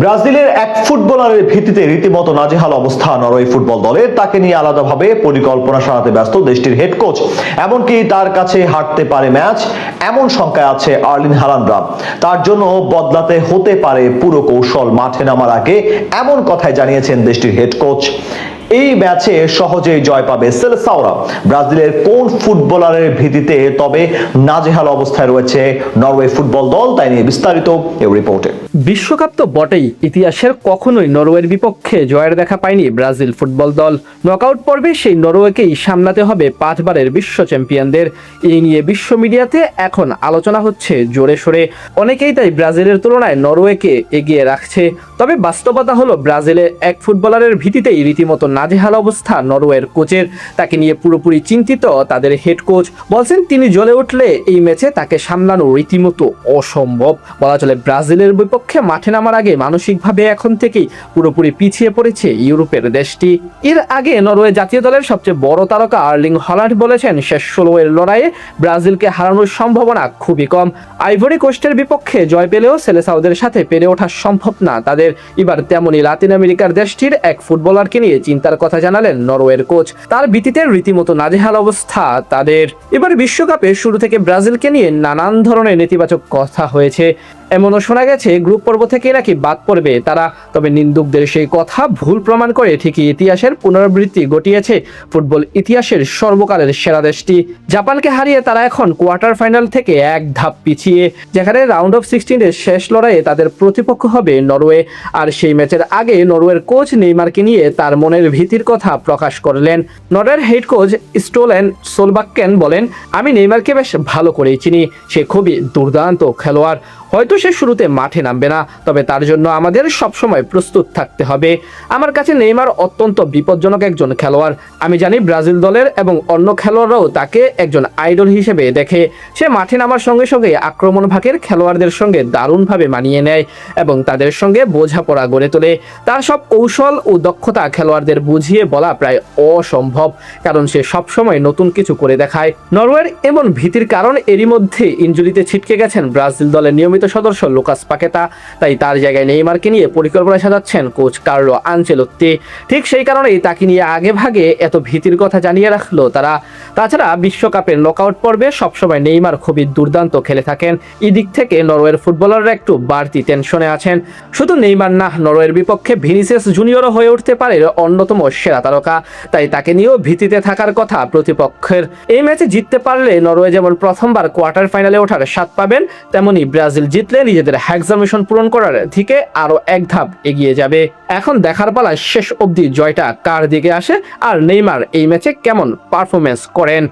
ব্রাজিলের এক ফুটবলারের ভিত্তিতে রীতিমতো নাজেহাল অবস্থা নরওয়ে ফুটবল দলের। তাকে নিয়ে আলাদাভাবে পরিকল্পনা সাজাতে ব্যস্ত দেশটির হেড কোচ। এমনকি তার কাছে হারতে পারে ম্যাচ এমন শঙ্কায় আছে আর্লিং হালান্ডরা। তার জন্য বদলাতে হতে পারে পুরো কৌশল। মাঠে নামার আগে এমন কথাই জানিয়েছেন দেশটির হেড কোচ। এই ম্যাচে সহজেই জয় পাবে সেলেসাওরা। ব্রাজিলের কোন ফুটবলারের ভিত্তিতে তবে নাজেহাল অবস্থায় রয়েছে নরওয়ে ফুটবল দল, তাই নিয়ে বিস্তারিত এই রিপোর্টে। বিশ্বকাপ তো বটেই, ইতিহাসের কখনোই নরওয়ের বিপক্ষে জয়ের দেখা পায়নি ব্রাজিল ফুটবল দল। নকআউট পর্বে সেই নরওয়েকেই সামলাতে হবে 5 বারের বিশ্ব চ্যাম্পিয়নদের। এই নিয়ে বিশ্ব মিডিয়াতে এখন আলোচনা হচ্ছে জোরে সোরে। অনেকেই তাই ব্রাজিলের তুলনায় নরওয়েকে এগিয়ে রাখছে। তবে বাস্তবতা হলো ব্রাজিলের এক ফুটবলারের ভিত্তিতেই রীতিমতো নাজেহাল অবস্থা নরওয়ের কোচের। তাকে নিয়ে পুরোপুরি চিন্তিত তাদের হেড কোচ। বলছেন তিনি জ্বলে উঠলে এই ম্যাচে তাকে সামলানো রীতিমতো অসম্ভব। বলা চলে ব্রাজিলের বিপক্ষে মাঠে নামার আগে মানসিকভাবে এখন থেকেই পুরোপুরি পিছিয়ে পড়েছে ইউরোপের দেশটি। এর আগে নরওয়ে জাতীয় দলের সবচেয়ে বড় তারকা আর্লিং হল্যান্ড বলেছেন শেষ 16 লড়াইয়ে ব্রাজিলকে হারানোর সম্ভাবনা খুবই কম। আইভরি কোস্টের বিপক্ষে জয় পেলেও সেলেসাওদের সাথে পেরে ওঠা সম্ভব না তাদের। এবার তেমনি লাতিন আমেরিকার দেশটির এক ফুটবলারকে নিয়ে চিন্তার কথা জানালেন নরওয়ের কোচ। তার ভিত্তিতে রীতিমতো নাজেহাল অবস্থা তাদের। এবার বিশ্বকাপে শুরু থেকে ব্রাজিলকে নিয়ে নানান ধরনের নেতিবাচক কথা হয়েছে। এমনও শোনা গেছে গ্রুপ পর্ব থেকে নাকি বাদ পড়বে তারা। তবে নিন্দুকদের সেই কথা ভুল প্রমাণ করে ঠিকই ইতিহাসের পুনরাবৃত্তি ঘটিয়েছে ফুটবল ইতিহাসের সর্বকালের সেরা দেশটি। জাপানকে হারিয়ে তারা এখন কোয়ার্টার ফাইনাল থেকে এক ধাপ পিছিয়ে, যেখানে রাউন্ড অফ 16-এর শেষ লড়াইয়ে তাদের প্রতিপক্ষ হবে নরওয়ে। আর সেই ম্যাচের আগে নরওয়ের কোচ নেইমারকে নিয়ে তার মনের ভীতির কথা প্রকাশ করলেন। নরওয়ের হেড কোচ স্টোলেন সোলবাক্কেন বলেন, আমি নেইমারকে বেশ ভালো করেই চিনি, সে খুবই দুর্দান্ত খেলোয়াড়। হয়তো সে শুরুতে মাঠে নামবে না, তবে তার জন্য আমাদের সবসময় প্রস্তুত থাকতে হবে। আমার কাছে নেইমার অত্যন্ত বিপজ্জনক একজন খেলোয়াড়। আমি জানি ব্রাজিল দলের এবং অন্য খেলোয়াড়রাও তাকে একজন আইডল হিসেবে দেখে। সে মাঠে নামার সঙ্গে সঙ্গে আক্রমণ ভাগের খেলোয়াড়দের সঙ্গে দারুণভাবে মানিয়ে নেয় এবং তাদের সঙ্গে বোঝাপড়া গড়ে তোলে। তার সব কৌশল ও দক্ষতা খেলোয়াড়দের বুঝিয়ে বলা প্রায় অসম্ভব, কারণ সে সবসময় নতুন কিছু করে দেখায়। নরওয়ের এমন ভীতির কারণ এরই মধ্যে ইনজুরিতে ছিটকে গেছেন ব্রাজিল দলের নিয়মিত সদস্য লুকাস পাকেতা। তাই তার জায়গায় নেইমারকে নিয়ে পরিকল্পনা সাজাচ্ছেন কোচ কার্লো আনচেলোত্তি। ঠিক সেই কারণেই তাকে নিয়ে আগে ভাগে এত ভীতির কথা জানিয়ে রাখলো তারা। তাছাড়া বিশ্বকাপের নকআউট পর্বে সবসময় নেইমার খুবই দুর্দান্ত খেলে থাকেন। এই দিক থেকে নরওয়ের ফুটবলাররা একটু বাড়তি টেনশনে আছেন। শুধু নেইমার না, নরওয়ের বিপক্ষে ভিনিসিয়াস জুনিয়রও হয়ে উঠতে পারে অন্যতম সেরা তারকা। তাই তাকে নিয়েও ভীতিতে থাকার কথা প্রতিপক্ষের। এই ম্যাচে জিততে পারলে নরওয়ে যেমন প্রথমবার কোয়ার্টার ফাইনালে ওঠার স্বাদ পাবেন, তেমনি ব্রাজিল জিতলে নিজেদের হ্যাক্সা মিশন পূরণ করার দিকে আরো এক ধাপ এগিয়ে যাবে। এখন দেখার পালা শেষ অবধি জয়টা কার দিকে আসে আর নেইমার এই ম্যাচে কেমন পারফরমেন্স করেন।